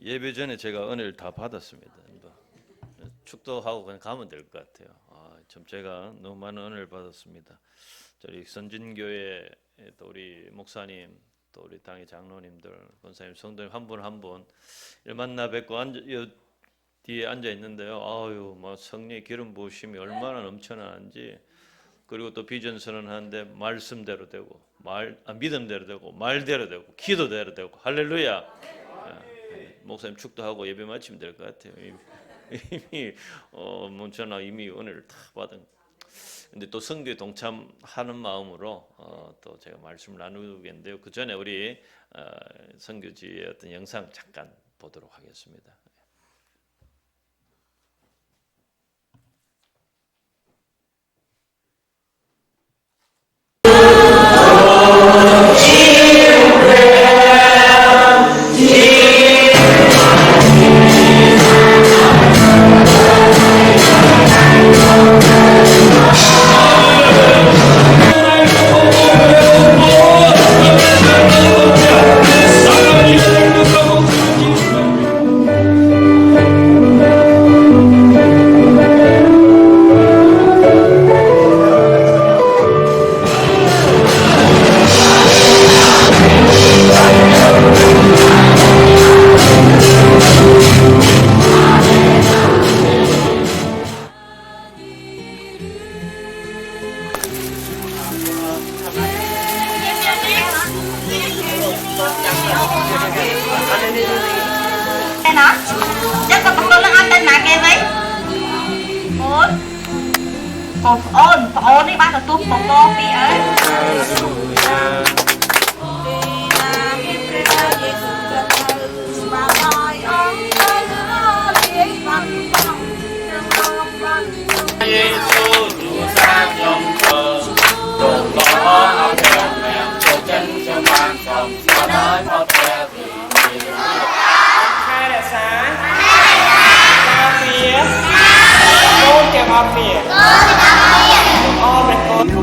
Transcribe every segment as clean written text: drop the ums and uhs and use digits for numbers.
예배 전에 제가 은혜를 다 받았습니다. 축도하고 그냥 가면 될 것 같아요. 참 제가 너무 많은 은혜를 받았습니다. 저희 선진교회 또 우리 목사님, 또 우리 당의 장로님들, 권사님, 성도님 한 분 한 분 만나 뵙고 뒤에 앉아 있는데요. 아유, 뭐 성령의 기름 부으심이 얼마나 넘쳐나는지. 그리고 또 비전 선언하는데 말씀대로 되고 믿음대로 되고 말대로 되고 기도대로 되고 할렐루야. 목사님 축도하고 예배 마치면 될 것 같아요. 이미 저는 이미 은혜를 다 받은. 근데 또 선교에 동참하는 마음으로 또 제가 말씀을 나누겠는데요. 그 전에 우리 선교지의 어떤 영상 잠깐 보도록 하겠습니다. nó chắc có con nó ăn tên mà kia với ôn đi ba tuốt một con đi ấy Giêsu dù xa trong thờ đừng có học theo mẹ cho chân cho mang phòng cho nói một theo vì hai là sáng ba phía cô kèm ba phía ô mình cô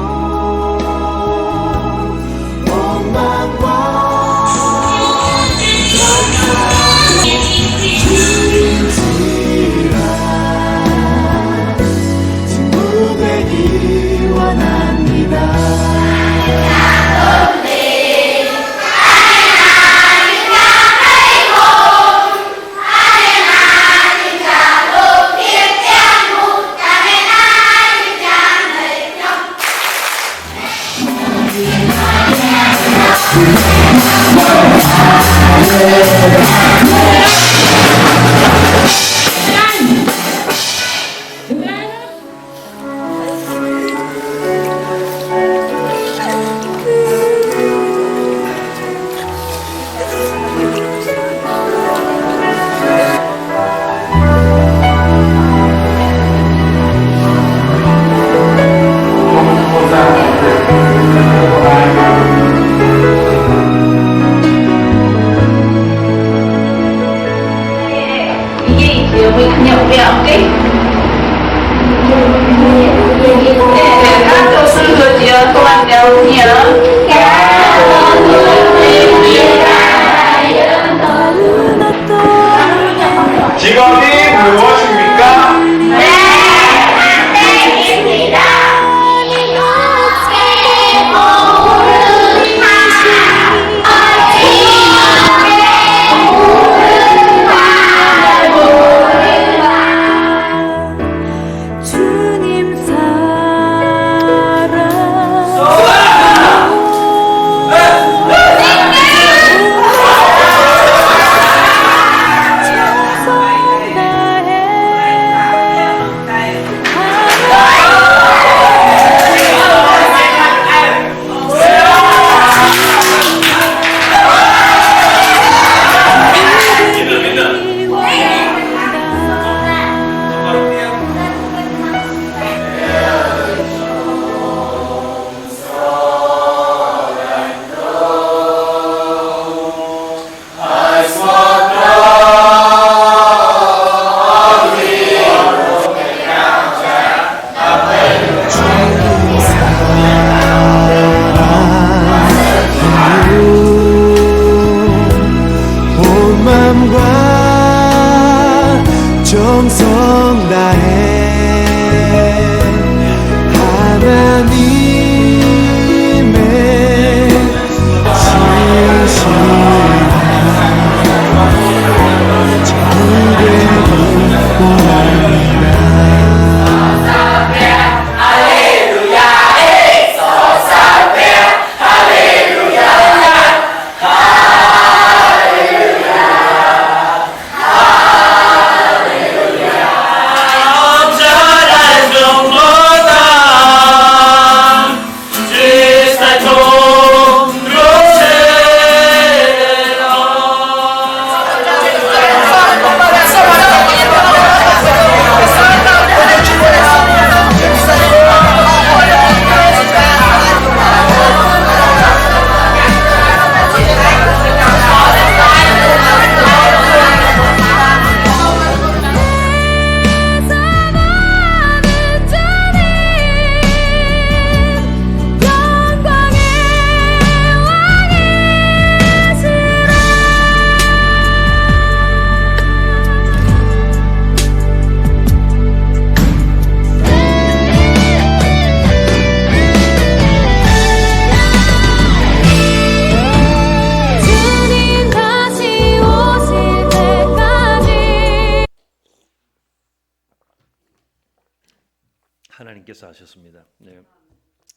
하나님께서 하셨습니다. 네.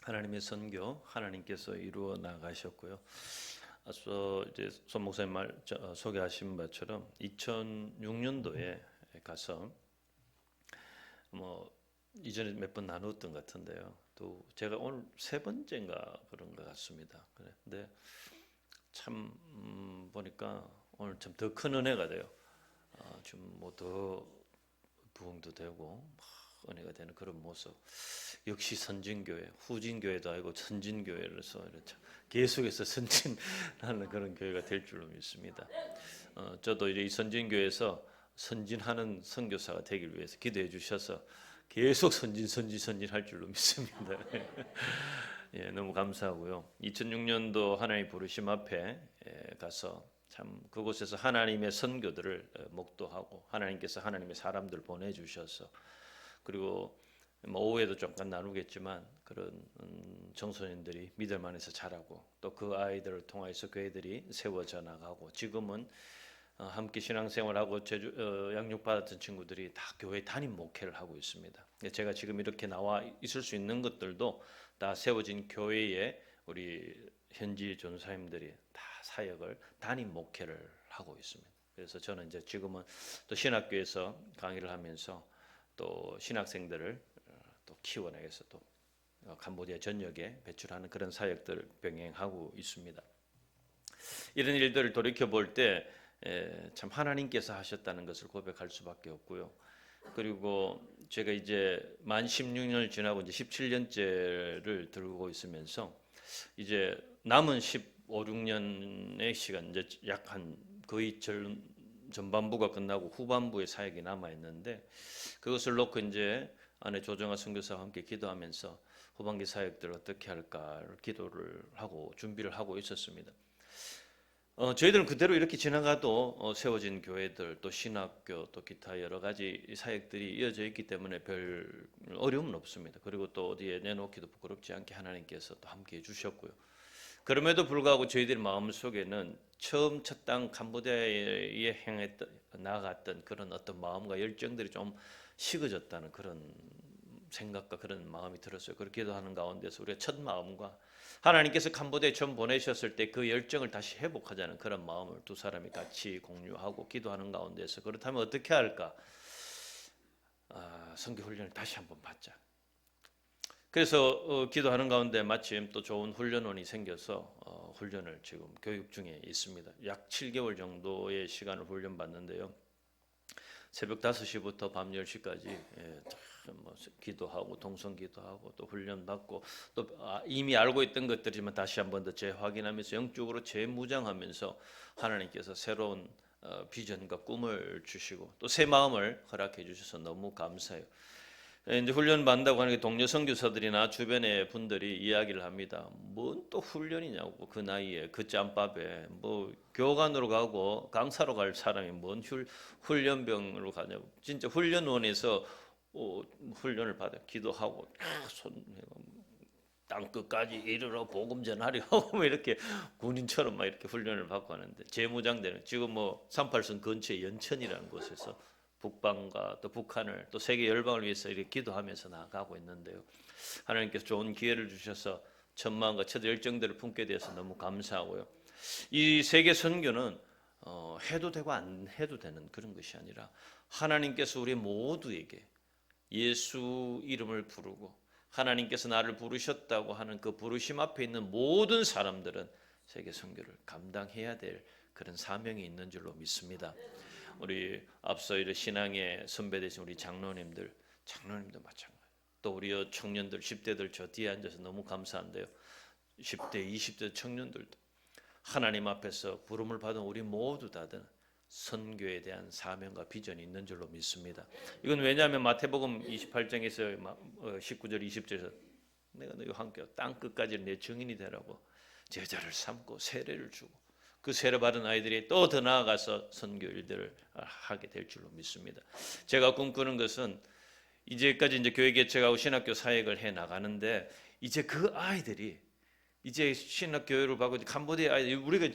하나님의 선교 하나님께서 이루어 나가셨고요. 앞서 이제 손 목사님 소개하신 바처럼 2006년도에 가서 뭐 이전에 몇 번 나누었던 것 같은데요. 또 제가 오늘 세 번째인가 그런 것 같습니다. 그런데 참 보니까 오늘 참 더 큰 은혜가 돼요. 좀 뭐 더 부흥도 되고 은혜가 되는 그런 모습. 역시 선진교회, 후진교회도 아니고 선진교회로서 계속해서 선진하는 그런 교회가 될 줄로 믿습니다. 저도 이제 이 선진교회에서 선진하는 선교사가 되길 위해서 기도해 주셔서 계속 선진 할 줄로 믿습니다. 예, 너무 감사하고요. 2006년도 하나님 부르심 앞에 가서 참 그곳에서 하나님의 선교들을 목도하고 하나님께서 하나님의 사람들 보내주셔서 그리고 뭐 오후에도 잠깐 나누겠지만 그런 청소년들이 믿음 안에서 자라고 또 그 아이들을 통해서 교회들이 세워져 나가고 지금은 함께 신앙생활하고 양육받았던 친구들이 다 교회 담임 목회를 하고 있습니다. 제가 지금 이렇게 나와 있을 수 있는 것들도 다 세워진 교회에 우리 현지 전사님들이 다 사역을 담임 목회를 하고 있습니다. 그래서 저는 이제 지금은 또 신학교에서 강의를 하면서 또 신학생들을 또 키워내서 또 캄보디아 전역에 배출하는 그런 사역들을 병행하고 있습니다. 이런 일들을 돌이켜 볼 때 참 하나님께서 하셨다는 것을 고백할 수밖에 없고요. 그리고 제가 이제 만 16년을 지나고 이제 17년째를 들고 있으면서 이제 남은 15, 16년의 시간 이제 약 한 거의 전반부가 끝나고 후반부의 사역이 남아 있는데 그것을 놓고 이제 아내 조정아 선교사와 함께 기도하면서 후반기 사역들을 어떻게 할까를 기도를 하고 준비를 하고 있었습니다. 저희들은 그대로 이렇게 지나가도 세워진 교회들 또 신학교 또 기타 여러 가지 사역들이 이어져 있기 때문에 별 어려움은 없습니다. 그리고 또 어디에 내놓기도 부끄럽지 않게 하나님께서 또 함께 해주셨고요. 그럼에도 불구하고 저희들 마음속에는 처음 첫 땅 캄보디아에 나아갔던 그런 어떤 마음과 열정들이 좀 식어졌다는 그런 생각과 그런 마음이 들었어요. 그렇게 기도하는 가운데서 우리가 첫 마음과 하나님께서 캄보디아에 처음 보내셨을 때 그 열정을 다시 회복하자는 그런 마음을 두 사람이 같이 공유하고 기도하는 가운데서 그렇다면 어떻게 할까? 선교 훈련을 다시 한번 받자. 그래서 기도하는 가운데 마침 또 좋은 훈련원이 생겨서 훈련을 지금 교육 중에 있습니다. 약 7개월 정도의 시간을 훈련 받는데요. 새벽 5시부터 밤 10시까지 뭐 기도하고 동성기도하고 또 훈련받고 또 이미 알고 있던 것들이지만 다시 한번 더 재확인하면서 영적으로 재무장하면서 하나님께서 새로운 비전과 꿈을 주시고 또 새 마음을 허락해 주셔서 너무 감사해요. 이제 훈련 받는다고 하는 게 동료 선교사들이나 주변의 분들이 이야기를 합니다. 뭔 또 훈련이냐고 그 나이에 그 짬밥에 뭐 교관으로 가고 강사로 갈 사람이 뭔 훈련병으로 가냐고. 진짜 훈련원에서 훈련을 받아 기도하고 땅 끝까지 이르러 복음 전하려고 이렇게 군인처럼 막 이렇게 훈련을 받고 하는데 재무장되는 지금 뭐 38선 근처에 연천이라는 곳에서 북방과 또 북한을 또 세계 열방을 위해서 이렇게 기도하면서 나아가고 있는데요. 하나님께서 좋은 기회를 주셔서 첫 마음과 첫 열정들을 품게 되어서 너무 감사하고요. 이 세계 선교는 해도 되고 안 해도 되는 그런 것이 아니라 하나님께서 우리 모두에게 예수 이름을 부르고 하나님께서 나를 부르셨다고 하는 그 부르심 앞에 있는 모든 사람들은 세계 선교를 감당해야 될 그런 사명이 있는 줄로 믿습니다. 우리 앞서 이런 신앙의 선배 되신 우리 장로님도 마찬가지. 또 우리 청년들 10대들 저 뒤에 앉아서 너무 감사한데요. 10대 20대 청년들도 하나님 앞에서 부름을 받은 우리 모두 다들 선교에 대한 사명과 비전이 있는 줄로 믿습니다. 이건 왜냐하면 마태복음 28장에서 19절 20절에서 내가 너희와 함께 땅 끝까지 내 증인이 되라고 제자를 삼고 세례를 주고 그 세례 받은 아이들이 또 더 나아가서 선교 일들을 하게 될 줄로 믿습니다. 제가 꿈꾸는 것은 이제까지 이제 교회 개척하고 신학교 사역을 해 나가는데 이제 그 아이들이 이제 신학교회를 받고 캄보디아 아이들 우리가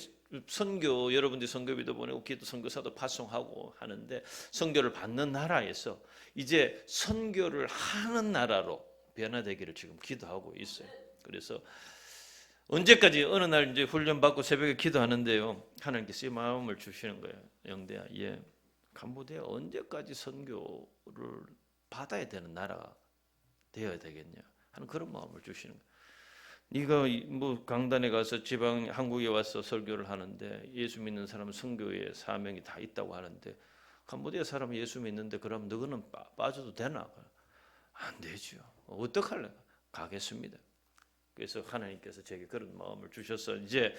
선교 여러분들이 선교비도 보내고 기도 선교사도 파송하고 하는데 선교를 받는 나라에서 이제 선교를 하는 나라로 변화되기를 지금 기도하고 있어요. 그래서 언제까지 어느 날 이제 훈련 받고 새벽에 기도하는데요. 하나님께서 이 마음을 주시는 거예요. 영대야, 캄보디아 언제까지 선교를 받아야 되는 나라가 되어야 되겠냐 하는 그런 마음을 주시는 거예요. 네가 뭐 강단에 가서 지방 한국에 와서 설교를 하는데 예수 믿는 사람은 선교의 사명이 다 있다고 하는데 캄보디아 사람은 예수 믿는데 그럼 너는 빠져도 되나? 안 되죠. 어떡할래? 가겠습니다. 그래서 하나님께서 제게 그런 마음을 주셔서 이제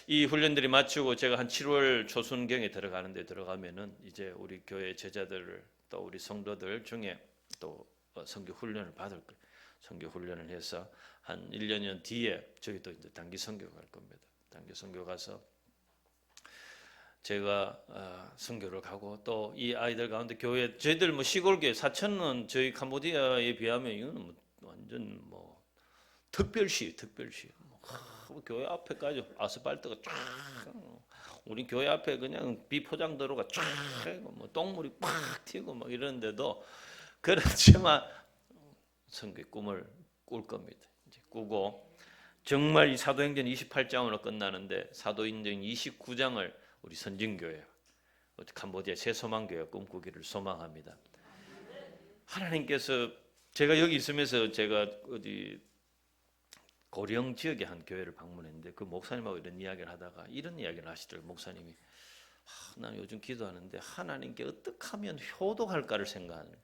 이 훈련들이 마치고 제가 한 7월 초순경에 들어가면은 이제 우리 교회 제자들 또 우리 성도들 중에 또 선교 훈련을 받을 거예요. 선교 훈련을 해서 한 1년 뒤에 저희도 이제 단기 선교 갈 겁니다. 단기 선교 가서 제가 선교를 가고 또 이 아이들 가운데 교회 저희들 뭐 시골 교회 사천은 저희 캄보디아에 비하면 이거는 뭐 완전 뭐 특별시 뭐 교회 앞에까지 아스팔트가 쫙 우리 교회 앞에 그냥 비포장 도로가 쫙 뭐 똥물이 팍 튀고 막 이러는데도 그렇지만 선교의 꿈을 꿀 겁니다. 이제 꾸고 정말 이 사도행전 28장으로 끝나는데 사도행전 29장을 우리 선진교회 캄보디아 새소망교회 꿈꾸기를 소망합니다. 하나님께서 제가 여기 있으면서 제가 어디 고령 지역의 한 교회를 방문했는데 그 목사님하고 이런 이야기를 하다가 이런 이야기를 하시더라고요. 목사님이 나는 요즘 기도하는데 하나님께 어떻게 하면 효도할까를 생각하는 거예요.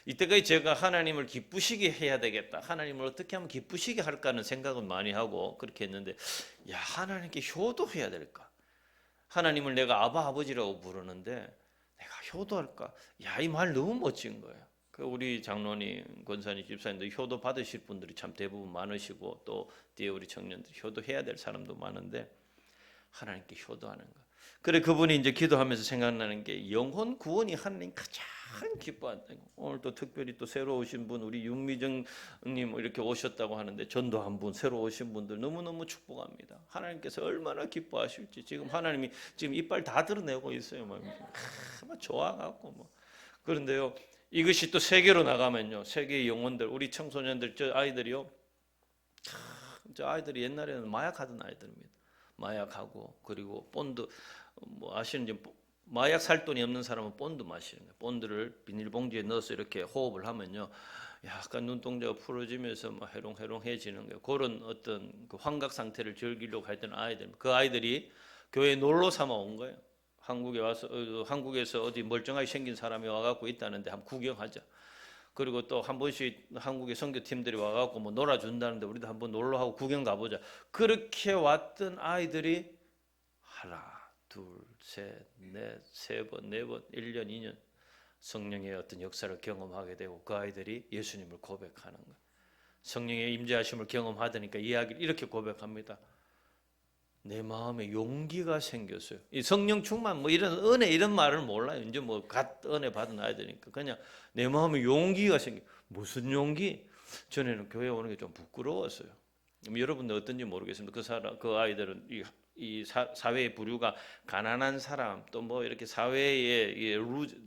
이때까지 제가 하나님을 기쁘시게 해야 되겠다. 하나님을 어떻게 하면 기쁘시게 할까는 생각은 많이 하고 그렇게 했는데 야 하나님께 효도해야 될까? 하나님을 내가 아버지라고 부르는데 내가 효도할까? 야 이 말 너무 멋진 거예요. 그 우리 장로님, 권사님, 집사님들 효도 받으실 분들이 참 대부분 많으시고 또 뒤에 우리 청년들 효도해야 될 사람도 많은데 하나님께 효도하는 거. 그래 그분이 이제 기도하면서 생각나는 게 영혼 구원이 하나님 가장 기뻐한다. 오늘 또 특별히 또 새로 오신 분 우리 윤미정님 이렇게 오셨다고 하는데 전도한 분 새로 오신 분들 너무너무 축복합니다. 하나님께서 얼마나 기뻐하실지 지금 하나님이 지금 이빨 다 드러내고 있어요. 막 좋아갖고 뭐 그런데요. 이것이 또 세계로 나가면요. 세계의 영혼들, 우리 청소년들, 저 아이들이요. 저 아이들이 옛날에는 마약하던 아이들입니다. 마약하고 그리고 본드 뭐 아시는지 마약 살 돈이 없는 사람은 본드 마시는 거예요. 본드를 비닐봉지에 넣어서 이렇게 호흡을 하면요. 약간 눈동자가 풀어지면서 막 해롱해롱해지는 거예요. 그런 어떤 그 환각 상태를 즐기려고 했던 아이들. 그 아이들이 교회에 놀러 삼아 온 거예요. 한국에 와서 한국에서 어디 멀쩡하게 생긴 사람이 와갖고 있다는데 한번 구경하자. 그리고 또 한 번씩 한국의 선교팀들이 와갖고 뭐 놀아준다는데 우리도 한번 놀러하고 구경 가보자. 그렇게 왔던 아이들이 하나, 둘, 셋, 넷, 세 번, 네 번, 1년, 2년 성령의 어떤 역사를 경험하게 되고 그 아이들이 예수님을 고백하는 거예요. 성령의 임재하심을 경험하다니까 이야기를 이렇게 고백합니다. 내 마음에 용기가 생겼어요. 이 성령 충만 뭐 이런 은혜 이런 말을 몰라요. 이제 뭐 갓 은혜 받은 아이들이니까 그냥 내 마음에 용기가 생겨. 무슨 용기? 전에는 교회 오는 게 좀 부끄러웠어요. 여러분들 어떤지 모르겠습니다. 그 아이들은 이 사회의 부류가 가난한 사람 또 뭐 이렇게 사회의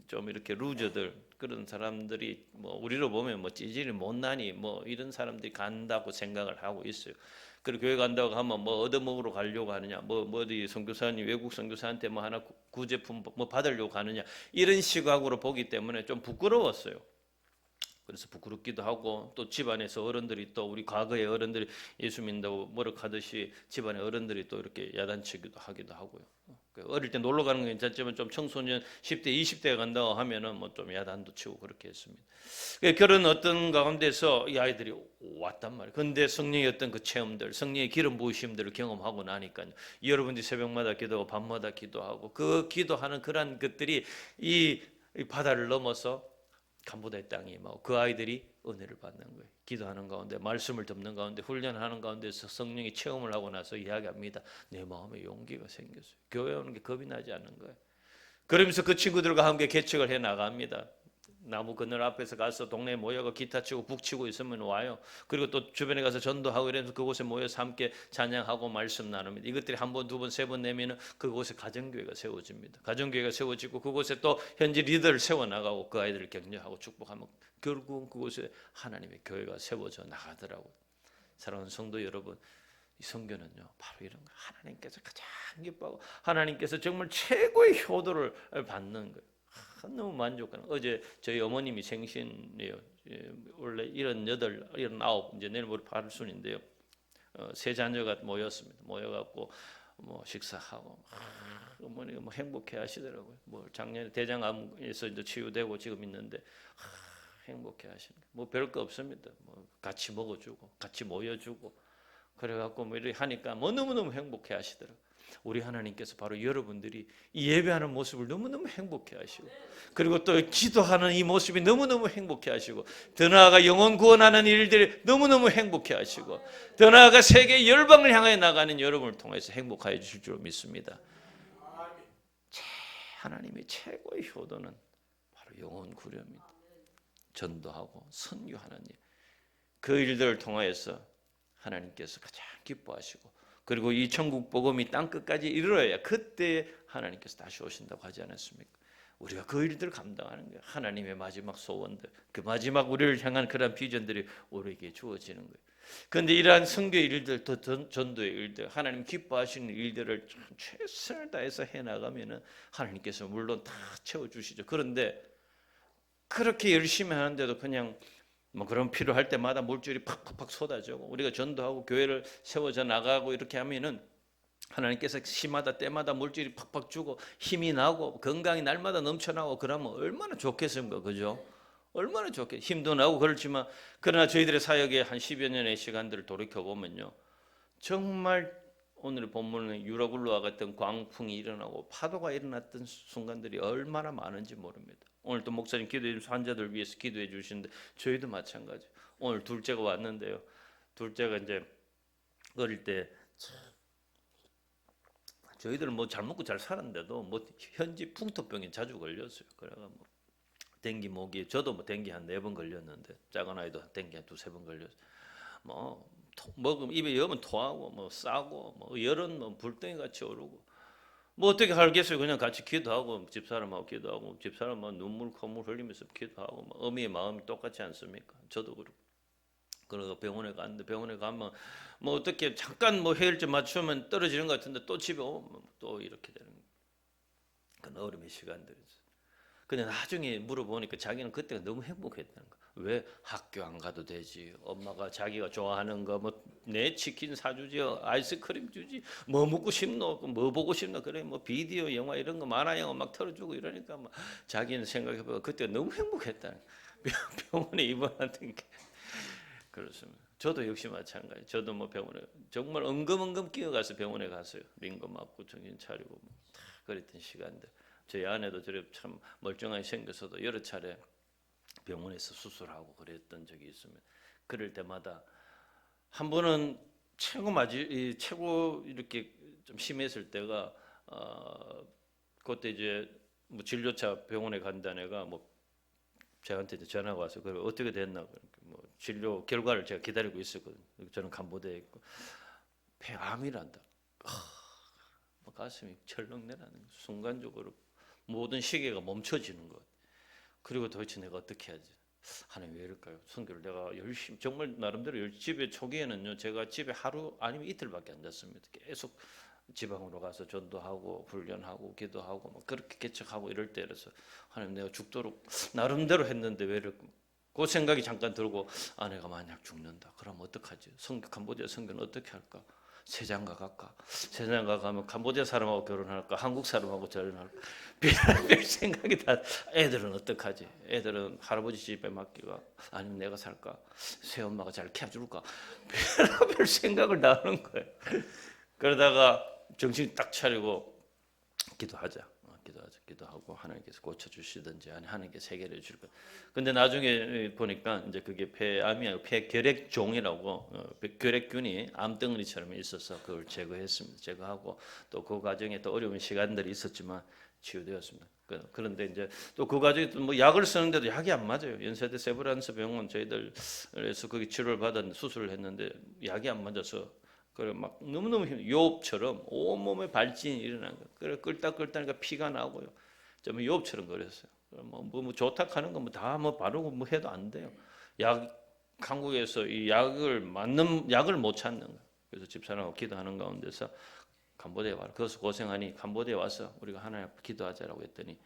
좀 이렇게 루저들 그런 사람들이 뭐 우리로 보면 뭐 찌질이 못나니 뭐 이런 사람들이 간다고 생각을 하고 있어요. 그리고 교회 간다고 하면 뭐 얻어먹으러 가려고 하느냐, 뭐 어디 선교사님 외국 선교사한테 뭐 하나 구제품 뭐 받으려고 하느냐 이런 시각으로 보기 때문에 좀 부끄러웠어요. 그래서 부끄럽기도 하고 또 집안에서 어른들이 또 우리 과거의 어른들이 예수 믿는다고 머쓱하듯이 집안의 어른들이 또 이렇게 야단치기도 하기도 하고요. 어릴 때 놀러 가는 건 괜찮지만 좀 청소년 10대, 20대가 간다고 하면은 뭐 좀 야단도 치고 그렇게 했습니다. 그런 어떤 가운데서 이 아이들이 왔단 말이에요. 근데 성령의 어떤 그 체험들, 성령의 기름 부으심들을 경험하고 나니까요. 여러분들이 새벽마다 기도하고 밤마다 기도하고 그 기도하는 그런 것들이 이 바다를 넘어서 캄보디아 땅에 임하고 그 아이들이 은혜를 받는 거예요. 기도하는 가운데 말씀을 듣는 가운데 훈련하는 가운데서 성령이 체험을 하고 나서 이야기합니다. 내 마음에 용기가 생겼어요. 교회 오는 게 겁이 나지 않는 거예요. 그러면서 그 친구들과 함께 개척을 해 나갑니다. 나무 그늘 앞에서 가서 동네에 모여가 기타 치고 북치고 있으면 와요. 그리고 또 주변에 가서 전도하고 이러면서 그곳에 모여서 함께 찬양하고 말씀 나눕니다. 이것들이 한 번, 두 번, 세 번 내면은 그곳에 가정교회가 세워집니다. 가정교회가 세워지고 그곳에 또 현지 리더를 세워나가고 그 아이들을 격려하고 축복하면 결국은 그곳에 하나님의 교회가 세워져 나가더라고요. 사랑하는 성도 여러분, 이 선교는요 바로 이런 거 하나님께서 가장 기뻐하고 하나님께서 정말 최고의 효도를 받는 거예요. 너무 만족하는. 어제 저희 어머님이 생신이에요. 원래 78, 79 이제 내일 모레 8순인데요. 세 자녀가 모였습니다. 모여갖고 뭐 식사하고 어머니가 뭐 행복해하시더라고요. 뭐 작년에 대장암에서 이제 치유되고 지금 있는데 행복해하시는. 뭐 별거 없습니다. 뭐 같이 먹어주고 같이 모여주고 그래갖고 뭐 이렇게 하니까 뭐 너무너무 행복해하시더라고요. 우리 하나님께서 바로 여러분들이 이 예배하는 모습을 너무너무 행복해 하시고 그리고 또 기도하는 이 모습이 너무너무 행복해 하시고 더 나아가 영혼 구원하는 일들이 너무너무 행복해 하시고 더 나아가 세계 열방을 향해 나가는 여러분을 통해서 행복하여 주실 줄 믿습니다. 하나님의 최고의 효도는 바로 영혼 구려입니다. 전도하고 선교하는 일. 그 일들을 통하여서 하나님께서 가장 기뻐하시고 그리고 이 천국 복음이 땅 끝까지 이르러야 그때 하나님께서 다시 오신다고 하지 않았습니까? 우리가 그 일들을 감당하는 거예요. 하나님의 마지막 소원들, 그 마지막 우리를 향한 그런 비전들이 우리에게 주어지는 거예요. 그런데 이러한 선교의 일들, 또 전도의 일들, 하나님 기뻐하시는 일들을 최선을 다해서 해나가면은 하나님께서 물론 다 채워주시죠. 그런데 그렇게 열심히 하는데도 그냥 뭐 그런 필요할 때마다 물질이 팍팍팍 쏟아지고 우리가 전도하고 교회를 세워져 나가고 이렇게 하면은 하나님께서 시마다 때마다 물질이 팍팍 주고 힘이 나고 건강이 날마다 넘쳐나고 그러면 얼마나 좋겠습니까? 그죠? 얼마나 좋겠. 힘도 나고 그렇지만 그러나 저희들의 사역에 한 10여 년의 시간들을 돌이켜 보면요, 정말 오늘 본문은 유라굴로와 같은 광풍이 일어나고 파도가 일어났던 순간들이 얼마나 많은지 모릅니다. 오늘 또 목사님 기도해 주신 환자들 위해서 기도해 주시는데 저희도 마찬가지. 오늘 둘째가 왔는데요. 둘째가 이제 어릴 때 저희들은 뭐 잘 먹고 잘 살았는데도 뭐 현지 풍토병에 자주 걸렸어요. 그래가 뭐 댕기 모기, 저도 뭐 댕기 한 4번 걸렸는데 작은 아이도 댕기 한 2-3번 걸렸어요. 뭐 먹으면 입에 여면 토하고 뭐 싸고 뭐 열은 뭐 불덩이 같이 오르고 뭐 어떻게 하겠어요? 그냥 같이 기도하고 집사람하고 기도하고 집사람은 눈물 콧물 흘리면서 기도하고 뭐 어미의 마음이 똑같지 않습니까? 저도 그렇고. 그래서 병원에 갔는데 병원에 가면 뭐 어떻게 잠깐 뭐 해열제 맞추면 떨어지는 것 같은데 또 집에 오면 또 이렇게 되는 거예요. 그 어려움의 시간들이죠. 근데 나중에 물어보니까 자기는 그때가 너무 행복했다는 거야. 왜 학교 안 가도 되지? 엄마가 자기가 좋아하는 거 뭐 내 치킨 사주지, 아이스크림 주지, 뭐 먹고 싶노, 뭐 보고 싶노 그래 뭐 비디오 영화 이런 거 만화 영화 막 틀어주고 이러니까 막 자기는 생각해보면 그때가 너무 행복했다는 거야. 병원에 입원하던 게 그렇습니다. 저도 역시 마찬가지. 저도 뭐 병원에 정말 엉금엉금 끼어가서 병원에 갔어요. 링거 맞고 정신 차리고 뭐 다 그랬던 시간들. 저희 아내도 저래 참 멀쩡하게 생겨서도 여러 차례 병원에서 수술하고 그랬던 적이 있습니다. 그럴 때마다 한 번은 최고 이렇게 좀 심했을 때가 그때 이제 뭐 진료차 병원에 간다는 애가 뭐 저한테 이제 전화가 와서 그래 어떻게 됐나 뭐 진료 결과를 제가 기다리고 있었거든요. 저는 간보대에 있고 폐암이란다. 뭐 가슴이 철렁 내라는 거예요. 순간적으로 모든 시계가 멈춰지는 것. 그리고 도대체 내가 어떻게 하지? 하나님 왜 이럴까요? 선교를 내가 열심히 정말 나름대로 집에 초기에는요 제가 집에 하루 아니면 이틀밖에 안 잤습니다. 계속 지방으로 가서 전도하고 훈련하고 기도하고 뭐 그렇게 개척하고 이럴 때라서 하나님 내가 죽도록 나름대로 했는데 왜 이럴까? 그 생각이 잠깐 들고 아내가 만약 죽는다. 그럼 어떡하지? 캄보디아 선교는 어떻게 할까? 세장가 갈까? 세장가 가면 캄보디아 사람하고 결혼할까? 한국 사람하고 결혼할까? 별 생각이 다. 애들은 어떡하지? 애들은 할아버지 집에 맡기가 아니면 내가 살까? 새엄마가 잘 키워줄까? 별 생각을 다 하는 거예요. 그러다가 정신 딱 차리고 기도하고 하나님께서 고쳐주시든지 아니 하나님께서 해결해 줄 거예요. 근데 나중에 보니까 이제 그게 폐암이 아니고 폐결핵종이라고 결핵균이 암덩어리처럼 있어서 그걸 제거했습니다. 제거하고 또 그 과정에 또 어려운 시간들이 있었지만 치유되었습니다. 그런데 이제 또 그 과정에 또 뭐 약을 쓰는데도 약이 안 맞아요. 연세대 세브란스 병원 저희들에서 거기 치료를 받았는데 수술을 했는데 약이 안 맞아서 그래 막 너무너무 요업처럼 온몸에 발진이 일어난 거예요. 그래 끓다니까 피가 나고요. 좀 요업처럼 그랬어요. 뭐 좋다 하는 거 뭐 다 뭐 바르고 뭐 해도 안 돼요. 한국에서 이 약을 맞는 약을 못 찾는 거예요. 그래서 집사람하고 기도하는 가운데서 캄보디아에 와서 거기서 고생하니 캄보디아에 와서 우리가 하나님 앞에 기도하자라고 했더니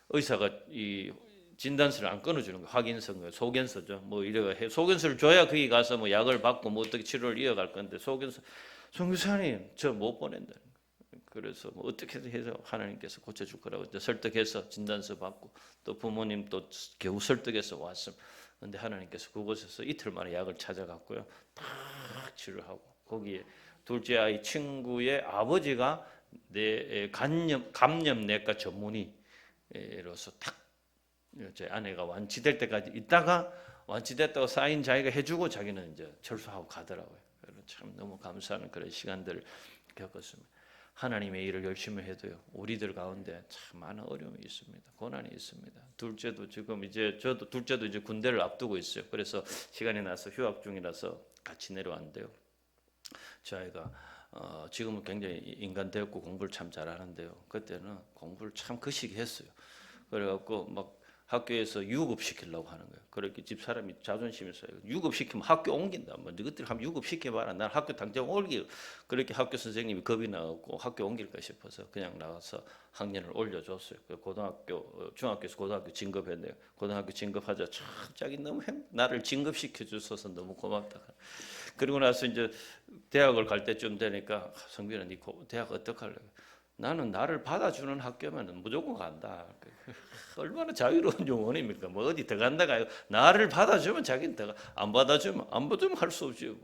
의사가 이 진단서를 안 끊어주는 거예요. 확인서인 거예요. 소견서죠. 뭐 이래가 해 소견서를 줘야 거기 가서 뭐 약을 받고 뭐 어떻게 치료를 이어갈 건데 선교사님 저 못 보낸다. 그래서 뭐 어떻게든 해서 하나님께서 고쳐줄 거라고 이제 설득해서 진단서 받고 또 부모님 또 겨우 설득해서 왔음. 근데 하나님께서 그곳에서 이틀 만에 약을 찾아갔고요. 다 치료하고 거기에 둘째 아이 친구의 아버지가 내 감염내과 전문의로서 딱 제 아내가 완치될 때까지 있다가 완치됐다고 사인 자기가 해주고 자기는 이제 철수하고 가더라고요. 참 너무 감사하는 그런 시간들을 겪었습니다. 하나님의 일을 열심히 해도요 우리들 가운데 참 많은 어려움이 있습니다. 고난이 있습니다. 둘째도 지금 이제 저도 둘째도 이제 군대를 앞두고 있어요. 그래서 시간이 나서 휴학 중이라서 같이 내려왔는데요. 저희가 지금은 굉장히 인간 되었고 공부를 참 잘하는데요. 그때는 공부를 참 거시기 했어요. 그래갖고 막 학교에서 유급시키려고 하는 거예요. 그렇게 집사람이 자존심이 있어요. 유급시키면 학교 옮긴다. 뭐 너희들 한번 유급시켜봐라. 난 학교 당장 옮길. 그렇게 학교 선생님이 겁이 나갖고 학교 옮길까 싶어서 그냥 나가서 학년을 올려줬어요. 고등학교, 중학교에서 고등학교 진급했네요. 고등학교 진급하자 참 자기 너무 나를 진급시켜 주셔서 너무 고맙다. 그리고 나서 이제 대학을 갈 때쯤 되니까 성빈아, 네 대학 어떡할래? 나는 나를 받아주는 학교면 무조건 간다. 얼마나 자유로운 영혼입니까? 뭐 어디 더 간다가 나를 받아주면 자기는 더 안 받아주면 할 수 없지.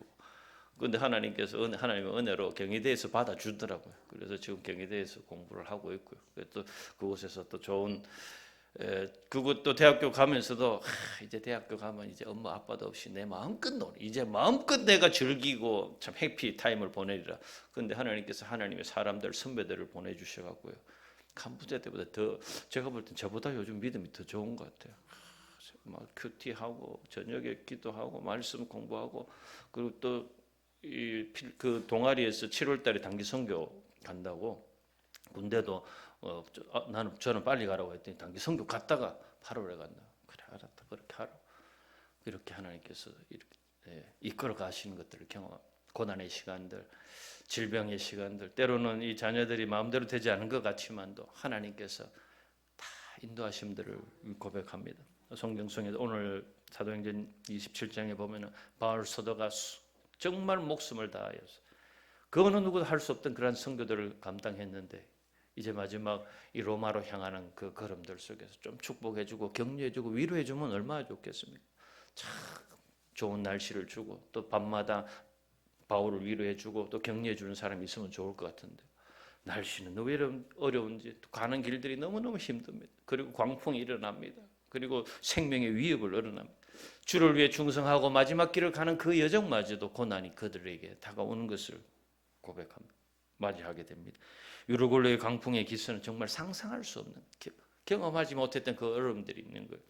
그런데 하나님께서 하나님의 은혜로 경희대에서 받아주더라고요. 그래서 지금 경희대에서 공부를 하고 있고요. 또 그곳에서 또 좋은 그것도 대학교 가면서도 이제 대학교 가면 이제 엄마 아빠도 없이 내 마음껏 놀 이제 마음껏 내가 즐기고 참 해피 타임을 보내리라. 그런데 하나님께서 하나님의 사람들 선배들을 보내주셔갖고요. 캄보디아 때보다 더 제가 볼 땐 저보다 요즘 믿음이 더 좋은 것 같아요. 막 큐티하고 저녁에 기도하고 말씀 공부하고 그리고 또 그 동아리에서 7월달에 단기 선교 간다고 군대도 저는 빨리 가라고 했더니 단기 선교 갔다가 8월에 간다. 그래 알았다 그렇게 하라. 이렇게 하나님께서 이렇게 이끌어 가시는 것들을 경험. 고난의 시간들, 질병의 시간들, 때로는 이 자녀들이 마음대로 되지 않은 것 같지만도 하나님께서 다 인도하심들을 고백합니다. 성경 속에 오늘 사도행전 27장에 보면은 바울 사도가 정말 목숨을 다하여서 그 어느 누구도 할 수 없던 그러한 선교들을 감당했는데 이제 마지막 이 로마로 향하는 그 걸음들 속에서 좀 축복해주고 격려해주고 위로해주면 얼마나 좋겠습니까? 참 좋은 날씨를 주고 또 밤마다 바울을 위로해주고 또 격려해주는 사람이 있으면 좋을 것 같은데 날씨는 왜 이런 어려운지 가는 길들이 너무너무 힘듭니다. 그리고 광풍이 일어납니다. 그리고 생명의 위협을 일어납니다. 주를 위해 충성하고 마지막 길을 가는 그 여정마저도 고난이 그들에게 다가오는 것을 고백합니다. 맞이하게 됩니다. 유로골로의 강풍의 기세는 정말 상상할 수 없는 경험하지 못했던 그 어려움들이 있는 거예요.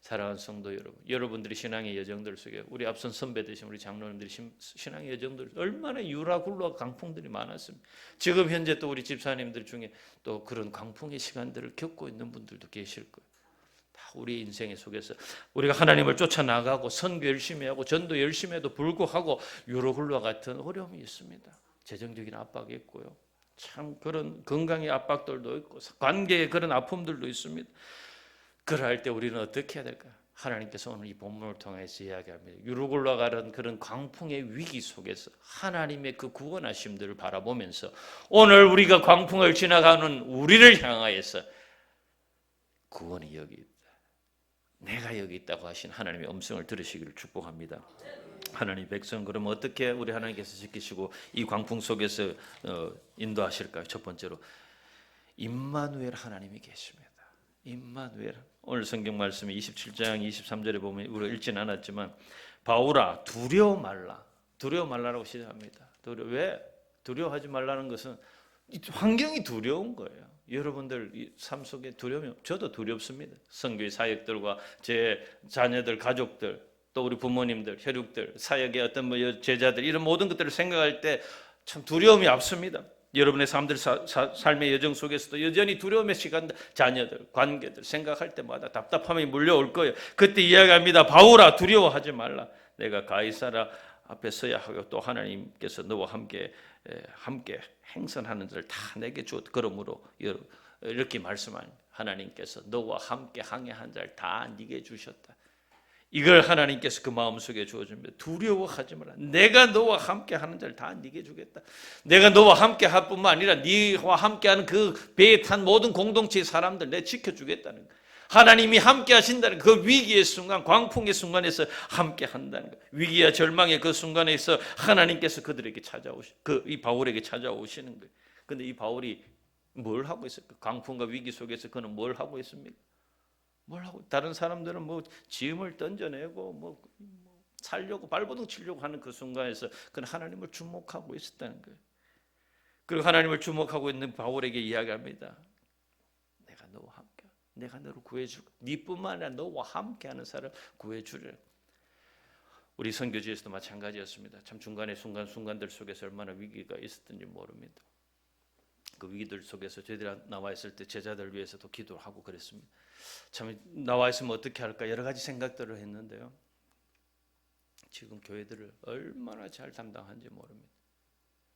사랑하는 성도 여러분, 여러분들이 신앙의 여정들 속에 우리 앞선 선배되신 우리 장로님들이 신앙의 여정들 얼마나 유라굴로와 강풍들이 많았습니다. 지금 현재 또 우리 집사님들 중에 또 그런 강풍의 시간들을 겪고 있는 분들도 계실 거예요. 다 우리 인생의 속에서 우리가 하나님을 쫓아나가고 선교 열심히 하고 전도 열심히 해도 불구하고 유라굴로와 같은 어려움이 있습니다. 재정적인 압박이 있고요. 참 그런 건강의 압박들도 있고 관계의 그런 아픔들도 있습니다. 그럴 때 우리는 어떻게 해야 될까요? 하나님께서 오늘 이 본문을 통해서 이야기합니다. 유로굴로와 같은 그런 광풍의 위기 속에서 하나님의 그 구원하심들을 바라보면서 오늘 우리가 광풍을 지나가는 우리를 향하여서 구원이 여기 있다. 내가 여기 있다고 하신 하나님의 음성을 들으시기를 축복합니다. 하나님 백성 그러면 어떻게 우리 하나님께서 지키시고 이 광풍 속에서 인도하실까요? 첫 번째로 임마누엘 하나님이 계십니다. 임마누엘. 오늘 성경 말씀이 27장 23절에 보면 우리가 읽지는 않았지만 바울아 두려워 말라. 두려워 말라라고 시작합니다. 왜? 두려워하지 말라는 것은 이 환경이 두려운 거예요. 여러분들 이 삶 속에 두려움이, 저도 두렵습니다. 선교의 사역들과 제 자녀들, 가족들, 또 우리 부모님들, 혈육들, 사역의 어떤 뭐 제자들, 이런 모든 것들을 생각할 때 참 두려움이 앞섭니다. 여러분의 삶의 여정 속에서도 여전히 두려움의 시간, 자녀들, 관계들 생각할 때마다 답답함이 물려올 거예요. 그때 이야기합니다. 바울아, 두려워하지 말라. 내가 가이사라 앞에 서야 하고 또 하나님께서 너와 함께 행선하는 자를 다 내게 주었다. 그러므로 이렇게 말씀한 하나님께서 너와 함께 항해한 자를 다 네게 주셨다. 이걸 하나님께서 그 마음속에 주어줍니다. 두려워하지 마라. 내가 너와 함께 하는 자를 다 네게 주겠다. 내가 너와 함께 할 뿐만 아니라 네와 함께하는 그 배에 탄 모든 공동체의 사람들 내가 지켜주겠다는 거예요. 하나님이 함께 하신다는 그 위기의 순간, 광풍의 순간에서 함께 한다는 거예요. 위기와 절망의 그 순간에서 하나님께서 그들에게 이 바울에게 찾아오시는 거예요. 그런데 이 바울이 뭘 하고 있을까? 광풍과 위기 속에서 그는 뭘 하고 있습니까? 뭘 하고, 다른 사람들은 뭐 짐을 던져내고 뭐 살려고 발버둥 치려고 하는 그 순간에서 그는 하나님을 주목하고 있었다는 거예요. 그리고 하나님을 주목하고 있는 바울에게 이야기합니다. 내가 너와 함께, 내가 너를 구해줄, 네뿐만 아니라 너와 함께하는 사람 구해주려. 우리 선교지에서도 마찬가지였습니다. 참 중간의 순간들 속에서 얼마나 위기가 있었던지 모릅니다. 그 위기들 속에서 저희들이 나와 있을 때 제자들 위해서도 기도를 하고 그랬습니다. 참 나와 있으면 어떻게 할까 여러 가지 생각들을 했는데요. 지금 교회들을 얼마나 잘 담당하는지 모릅니다.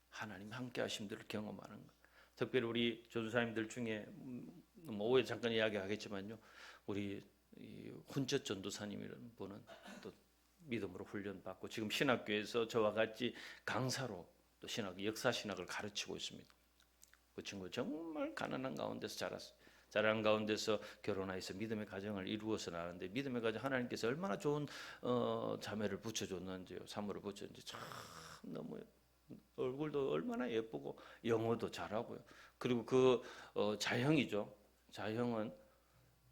하나님 함께 하심들을 경험하는 것. 특별히 우리 전도사님들 중에 오후에 잠깐 이야기하겠지만요. 우리 훈젓 전도사님이라는 분은 또 믿음으로 훈련받고 지금 신학교에서 저와 같이 강사로 또 역사 신학을 가르치고 있습니다. 그 친구 정말 가난한 가운데서 자랐어요. 자란 가운데서 결혼해서 믿음의 가정을 이루어서 나는데 믿음의 가정 하나님께서 얼마나 좋은 자매를 붙여줬는지요. 사모를 붙여줬는지 참 너무 얼굴도 얼마나 예쁘고 영어도 잘하고요. 그리고 그 자형이죠. 자형은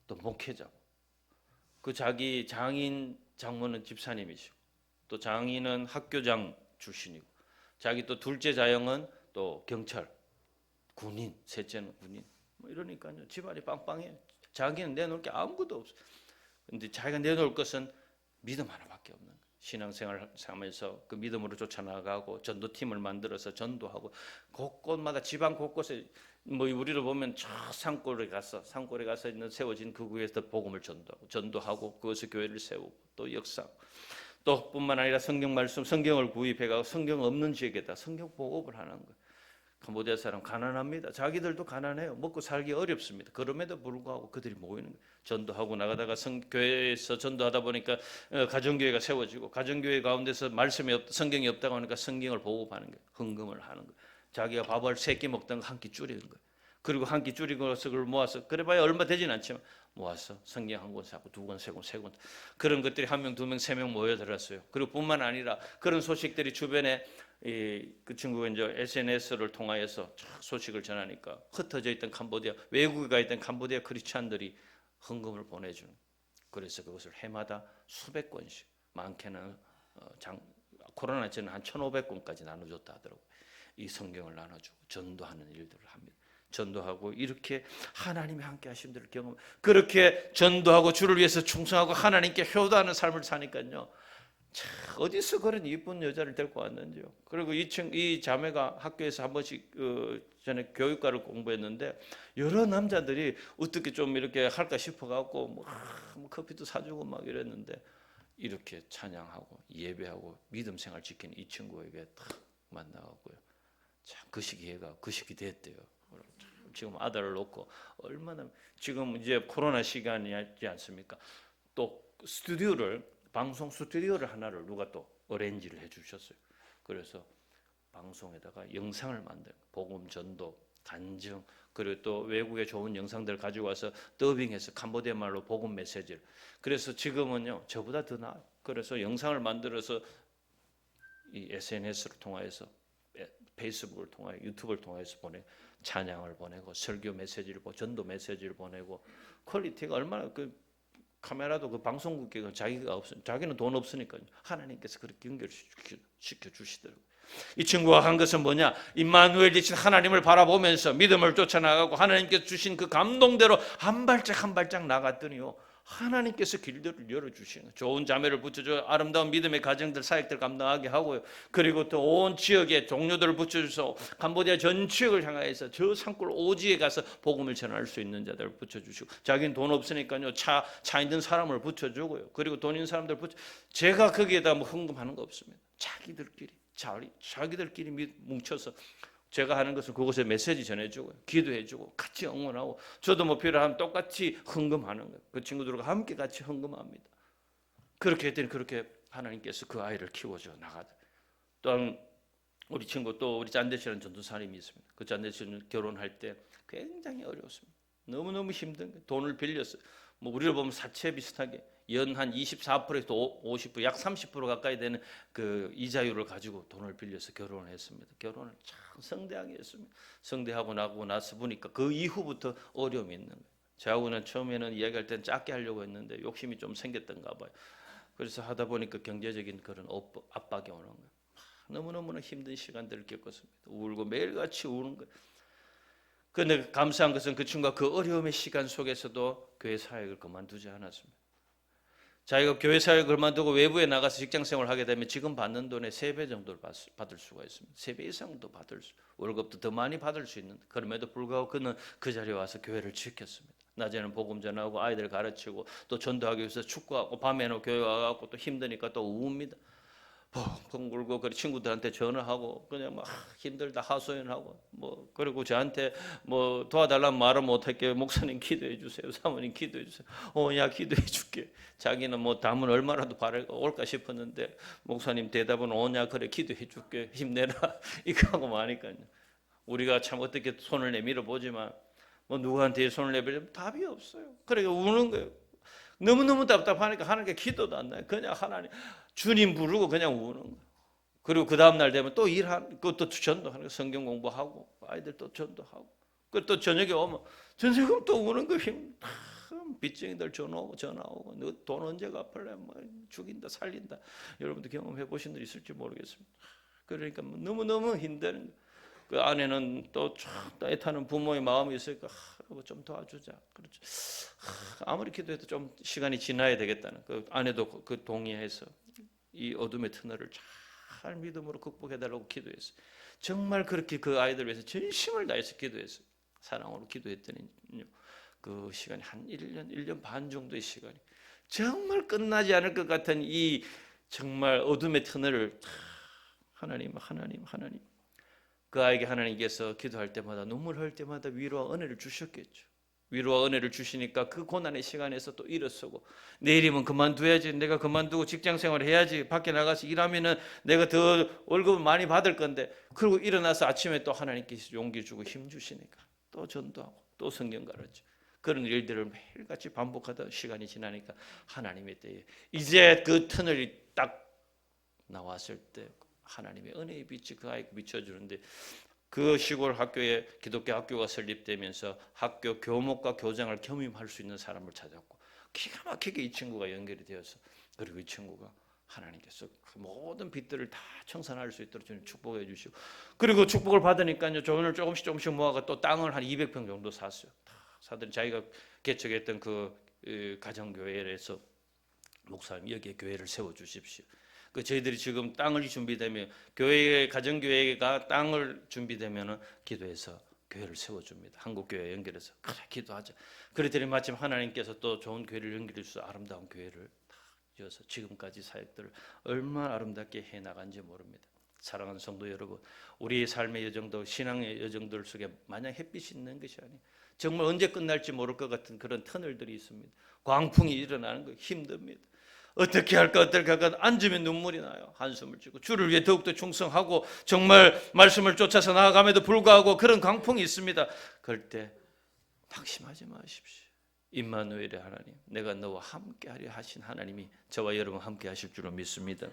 또 목회자고 그 자기 장인 장모는 집사님이시고 또 장인은 학교장 출신이고 자기 또 둘째 자형은 또 경찰 군인, 셋째는 군인. 뭐 이러니까요. 집안이 빵빵해요. 자기는 내놓을 게 아무것도 없어. 근데 자기가 내놓을 것은 믿음 하나밖에 없는 거예요. 신앙생활 하면서 그 믿음으로 쫓아나가고 전도팀을 만들어서 전도하고 곳곳마다 지방 곳곳에 뭐 우리를 보면 저 산골에 가서 있는 세워진 그 구에서 복음을 전도하고 그것을 교회를 세우고 또 역사하고 또 뿐만 아니라 성경 말씀, 성경을 구입해가고 성경 없는 지역에다 성경 보급을 하는 거예요. 캄보디아 사람 가난합니다. 자기들도 가난해요. 먹고 살기 어렵습니다. 그럼에도 불구하고 그들이 모이는 거예요. 전도하고 나가다가 교회에서 전도하다 보니까 가정교회가 세워지고 가정교회 가운데서 성경이 없다고 하니까 성경을 보급하는 거예요. 헌금을 하는 거예요. 자기가 밥을 3끼 먹던 거 한 끼 줄이는 거예요. 그리고 한 끼 줄이고 그걸 모아서 그래봐야 얼마 되진 않지만 모아서 성경 한 권 사고 2권, 3권, 3권 그런 것들이 1명, 2명, 3명 모여들었어요. 그리고 뿐만 아니라 그런 소식들이 주변에 그 친구가 이제 SNS를 통하여서 소식을 전하니까 흩어져 있던 캄보디아, 외국에 가 있던 캄보디아 크리스찬들이 헌금을 보내주는. 그래서 그것을 해마다 수백 권씩, 많게는 코로나 전에 한 1,500권까지 나눠줬다 하더라고요. 이 성경을 나눠주고 전도하는 일들을 합니다. 전도하고 이렇게 하나님이 함께 하심들을 경험. 그렇게 전도하고 주를 위해서 충성하고 하나님께 효도하는 삶을 사니까요. 참 어디서 그런 이쁜 여자를 데리고 왔는지요. 그리고 이 자매가 학교에서 한 번씩 전에 교육과를 공부했는데 여러 남자들이 어떻게 좀 이렇게 할까 싶어갖고 뭐 커피도 사주고 막 이랬는데 이렇게 찬양하고 예배하고 믿음 생활 지키는 이 친구에게 딱 만나갖고요. 참 그 시기 됐대요. 지금 아들을 놓고 얼마나 지금 이제 코로나 시간이지 않습니까? 또 방송 스튜디오를 하나를 누가 또 어레인지를 해주셨어요. 그래서 방송에다가 영상을 만든 복음 전도 간증 그리고 또 외국의 좋은 영상들을 가지고 와서 더빙해서 캄보디아 말로 복음 메시지를. 그래서 지금은요 저보다 더 나아요. 그래서 영상을 만들어서 이 SNS를 통해서 페이스북을 통하여 유튜브를 통해서 찬양을 보내고 설교 메시지를 보내고 전도 메시지를 보내고 퀄리티가 얼마나 카메라도 그 방송국계가 자기는 돈 없으니까 하나님께서 그렇게 연결시켜 주시더라고요. 이 친구가 한 것은 뭐냐? 임마누엘 되신 하나님을 바라보면서 믿음을 쫓아나가고 하나님께서 주신 그 감동대로 한 발짝 한 발짝 나갔더니요, 하나님께서 길들을 열어주시는 거예요. 좋은 자매를 붙여줘요. 아름다운 믿음의 가정들, 사역들 감당하게 하고요. 그리고 또 온 지역의 동료들을 붙여주셔서 캄보디아 전 지역을 향해서 저 산골 오지에 가서 복음을 전할 수 있는 자들을 붙여주시고, 자기는 돈 없으니까요 차 있는 사람을 붙여주고요. 그리고 돈 있는 사람들 제가 거기에다 뭐 헌금하는 거 없습니다. 자기들끼리 뭉쳐서 제가 하는 것은 그곳에 메시지 전해주고 기도해주고 같이 응원하고, 저도 뭐 필요하면 똑같이 헌금하는 거예요. 그 친구들과 함께 같이 헌금합니다. 그렇게 했더니 그렇게 하나님께서 그 아이를 키워줘 나가다. 또한 우리 친구, 또 우리 짠데씨라는 전도사님이 있습니다. 그 짠데씨는 결혼할 때 굉장히 어려웠습니다. 너무너무 힘든 거예요. 돈을 빌렸어요. 뭐 우리를 보면 사채 비슷하게 연 한 24%에서 50%, 약 30% 가까이 되는 그 이자율을 가지고 돈을 빌려서 결혼을 했습니다. 결혼을 참 성대하게 했습니다. 성대하고 나서 보니까 그 이후부터 어려움이 있는 거예요. 저하고는 처음에는 이야기할 땐 작게 하려고 했는데 욕심이 좀 생겼던가 봐요. 그래서 하다 보니까 경제적인 그런 압박이 오는 거예요. 너무너무나 힘든 시간들을 겪었습니다. 울고 매일같이 우는 거예요. 그런데 감사한 것은 그 친구가 그 어려움의 시간 속에서도 교회 사역을 그만두지 않았습니다. 자기가 교회 사역을 그만두고 외부에 나가서 직장 생활을 하게 되면 지금 받는 돈의 3배 정도를 받을 수가 있습니다. 3배 이상도 월급도 더 많이 받을 수 있는데, 그럼에도 불구하고 그는 그 자리에 와서 교회를 지켰습니다. 낮에는 복음 전하고 아이들 가르치고 또 전도하기 위해서 축구하고, 밤에는 교회 와갖고 또 힘드니까 또 우웁니다. 펑펑 울고, 그 친구들한테 전화하고 그냥 막 힘들다 하소연하고, 뭐 그리고 저한테 뭐 도와달라는 말은 못할게요. 목사님 기도해 주세요, 사모님 기도해 주세요. 야 기도해 줄게. 자기는 뭐 답은 얼마라도 올까 싶었는데 목사님 대답은 오냐, 그래 기도해 줄게, 힘내라 이거 하고 마니까요. 우리가 참 어떻게 손을 내밀어 보지만 뭐 누구한테 손을 내밀면 답이 없어요. 그러니까 우는 거예요. 너무너무 답답하니까 하나님께 기도도 안 나요. 그냥 하나님 주님 부르고 그냥 우는 거예요. 그리고 그 다음 날 되면 또 그것도 전도하는 거예요. 성경 공부하고 아이들 또 전도하고, 그리고 또 저녁에 오면 저녁은 또 우는 거예요. 빚쟁이들 전화 오고 너 돈 언제 갚을래? 뭐 죽인다 살린다. 여러분도 경험해 보신 분 있을지 모르겠습니다. 그러니까 너무너무 힘든, 그 안에는 또 애타는 부모의 마음이 있으니까 좀 도와주자. 그렇죠. 아무리 기도해도 좀 시간이 지나야 되겠다는, 그 아내도 그 동의해서 이 어둠의 터널을 잘 믿음으로 극복해달라고 기도했어요. 정말 그렇게 그 아이들 위해서 전심을 다해서 기도했어요. 사랑으로 기도했더니 그 시간이 한 1년 반 정도의 시간이 정말 끝나지 않을 것 같은 이 정말 어둠의 터널을 하나님 그 아이에게 하나님께서 기도할 때마다 눈물 흘릴 때마다 위로와 은혜를 주셨겠죠. 위로와 은혜를 주시니까 그 고난의 시간에서 또 일어서고, 내일이면 그만둬야지, 내가 그만두고 직장생활 해야지, 밖에 나가서 일하면은 내가 더 월급을 많이 받을 건데, 그리고 일어나서 아침에 또 하나님께서 용기 주고 힘 주시니까 또 전도하고 또 성경 가르쳐, 그런 일들을 매일같이 반복하다 시간이 지나니까 하나님의 때에 이제 그 터널이 딱 나왔을 때 하나님의 은혜의 빛이 그 아이에게 비춰주는데, 그 시골 학교에 기독교 학교가 설립되면서 학교 교목과 교장을 겸임할 수 있는 사람을 찾았고, 기가 막히게 이 친구가 연결이 되어서, 그리고 이 친구가 하나님께서 그 모든 빚들을 다 청산할 수 있도록 주님 축복해 주시고, 그리고 축복을 받으니까요 돈을 조금씩 모아가 또 땅을 한 200평 정도 샀어요. 다 사더니 자기가 개척했던 그 가정교회에서 목사님 여기에 교회를 세워 주십시오. 그 저희들이 지금 땅을 준비되면, 교회 가정교회가 땅을 준비되면은 기도해서 교회를 세워줍니다. 한국교회 연결해서 그래 기도하자. 그랬더니 마침 하나님께서 또 좋은 교회를 연결해 주셔서 아름다운 교회를 다 지어서 지금까지 사역들을 얼마나 아름답게 해나간지 모릅니다. 사랑하는 성도 여러분, 우리의 삶의 여정도 신앙의 여정들 속에 마냥 햇빛이 있는 것이 아니에요. 정말 언제 끝날지 모를 것 같은 그런 터널들이 있습니다. 광풍이 일어나는 거 힘듭니다. 어떻게 할까 앉으면 눈물이 나요. 한숨을 쉬고 주를 위해 더욱더 충성하고 정말 말씀을 쫓아서 나아감에도 불구하고 그런 광풍이 있습니다. 그럴 때 낙심하지 마십시오. 임마누엘의 하나님, 내가 너와 함께하려 하신 하나님이 저와 여러분 함께 하실 줄로 믿습니다.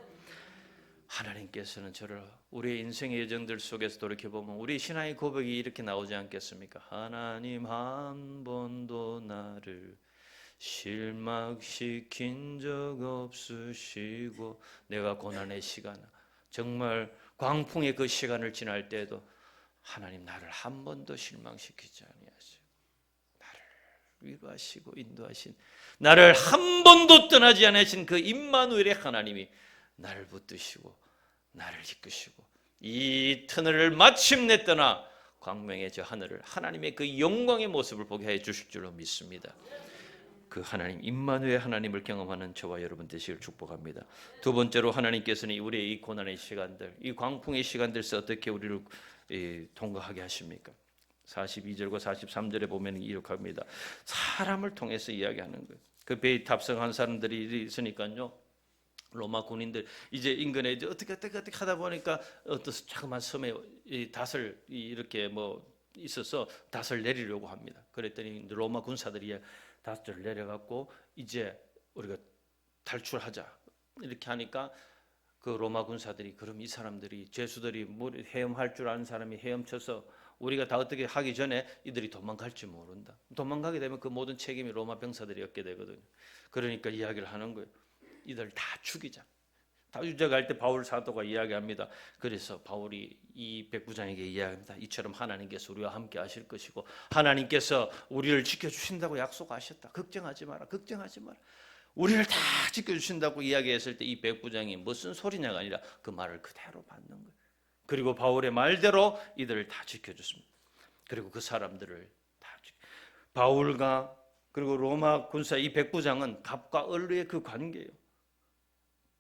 하나님께서는 저를 우리의 인생의 여정들 속에서 돌이켜보면 우리 신앙의 고백이 이렇게 나오지 않겠습니까? 하나님 한 번도 나를 실망시킨 적 없으시고, 내가 고난의 시간, 정말 광풍의 그 시간을 지날 때에도 하나님 나를 한 번도 실망시키지 아니하시고 나를 위로하시고 인도하신, 나를 한 번도 떠나지 않으신 그 임마누엘의 하나님이 나를 붙드시고 나를 이끄시고 이 터널을 마침내 떠나 광명의 저 하늘을 하나님의 그 영광의 모습을 보게 해 주실 줄로 믿습니다. 그 하나님 임마누엘 하나님을 경험하는 저와 여러분 되시길 축복합니다. 두 번째로 하나님께서는 우리의 이 고난의 시간들, 이 광풍의 시간들에서 어떻게 우리를 통과하게 하십니까? 42절과 43절에 보면 이렇게 사람을 통해서 이야기하는 거예요. 그 배에 탑승한 사람들이 있으니까요, 로마 군인들 이제 인근에 이제 어떻게 하다 보니까 어떤 자그마한 섬에 이 닷을 이렇게 뭐 있어서 닷을 내리려고 합니다. 그랬더니 로마 군사들이 닷을 내려갖고 이제 우리가 탈출하자 이렇게 하니까 그 로마 군사들이 그럼 이 사람들이 죄수들이 헤엄할 줄 아는 사람이 헤엄쳐서 우리가 다 어떻게 하기 전에 이들이 도망갈지 모른다. 도망가게 되면 그 모든 책임이 로마 병사들이 얻게 되거든요. 그러니까 이야기를 하는 거예요. 이들 다 죽이자. 다 죽여갈 때 바울 사도가 이야기합니다. 그래서 바울이 이 백부장에게 이야기합니다. 이처럼 하나님께서 우리와 함께 하실 것이고 하나님께서 우리를 지켜주신다고 약속하셨다. 걱정하지 마라. 걱정하지 마라. 우리를 다 지켜주신다고 이야기했을 때 이 백부장이 무슨 소리냐가 아니라 그 말을 그대로 받는 거예요. 그리고 바울의 말대로 이들을 다 지켜줬습니다. 그리고 그 사람들을 다 바울과 그리고 로마 군사 이 백부장은 갑과 을의 그 관계예요.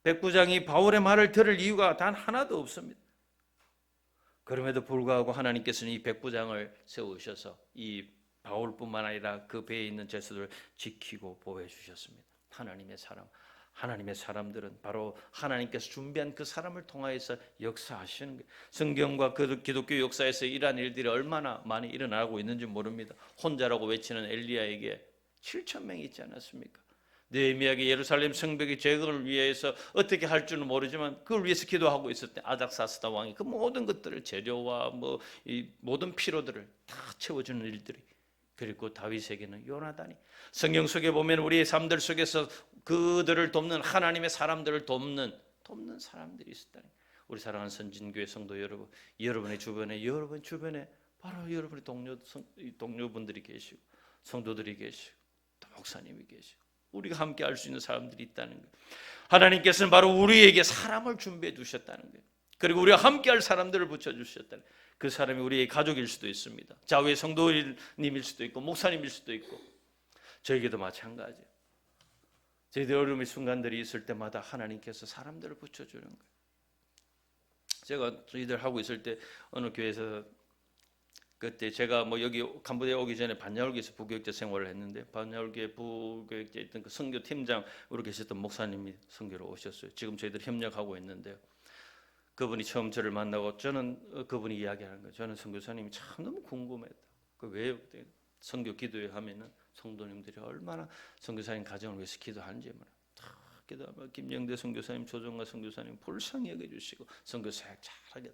백부장이 바울의 말을 들을 이유가 단 하나도 없습니다. 그럼에도 불구하고 하나님께서는 이 백부장을 세우셔서 이 바울뿐만 아니라 그 배에 있는 죄수들을 지키고 보호해 주셨습니다. 하나님의 사람들은 바로 하나님께서 준비한 그 사람을 통하여서 역사하시는 거예요. 성경과 그 기독교 역사에서 이러한 일들이 얼마나 많이 일어나고 있는지 모릅니다. 혼자라고 외치는 엘리야에게 7,000명이 있지 않았습니까? 느헤미야에게 예루살렘 성벽의 재건을 위해서 어떻게 할 줄은 모르지만 그걸 위해서 기도하고 있을 때 아닥사스다 왕이 그 모든 것들을 재료와 뭐 이 모든 피로들을 다 채워주는 일들이, 그리고 다윗에게는 요나단이, 성경 속에 보면 우리의 삶들 속에서 그들을 돕는 하나님의 사람들을 돕는 사람들이 있었다니. 우리 사랑하는 선진교회 성도 여러분, 여러분 주변에 바로 여러분의 동료분들이 계시고 성도들이 계시고 또 목사님이 계시고 우리가 함께 할 수 있는 사람들이 있다는 거예요. 하나님께서는 바로 우리에게 사람을 준비해 주셨다는 거예요. 그리고 우리가 함께 할 사람들을 붙여주셨다는 거예요. 그 사람이 우리의 가족일 수도 있습니다. 자우의 성도님일 수도 있고 목사님일 수도 있고 저에게도 마찬가지예요. 저희들 어려움의 순간들이 있을 때마다 하나님께서 사람들을 붙여주는 거예요. 제가 저희들 하고 있을 때 어느 교회에서 그때 제가 뭐 여기 캄보디아 오기 전에 반야울교에서 부교육자 생활을 했는데 반야울교에 부교육자에 있던 그 선교 팀장으로 계셨던 목사님이 선교로 오셨어요. 지금 저희들 협력하고 있는데요. 그분이 처음 저를 만나고 저는 그분이 이야기하는 거예요. 저는 선교사님이 참 너무 궁금했다. 그 왜 선교 기도회 하면은 성도님들이 얼마나 선교사님 가정을 위해서 기도하는지 다 기도하면 김영대 선교사님, 조정과 선교사님 불쌍히 여겨주시고 선교 사역 잘하게.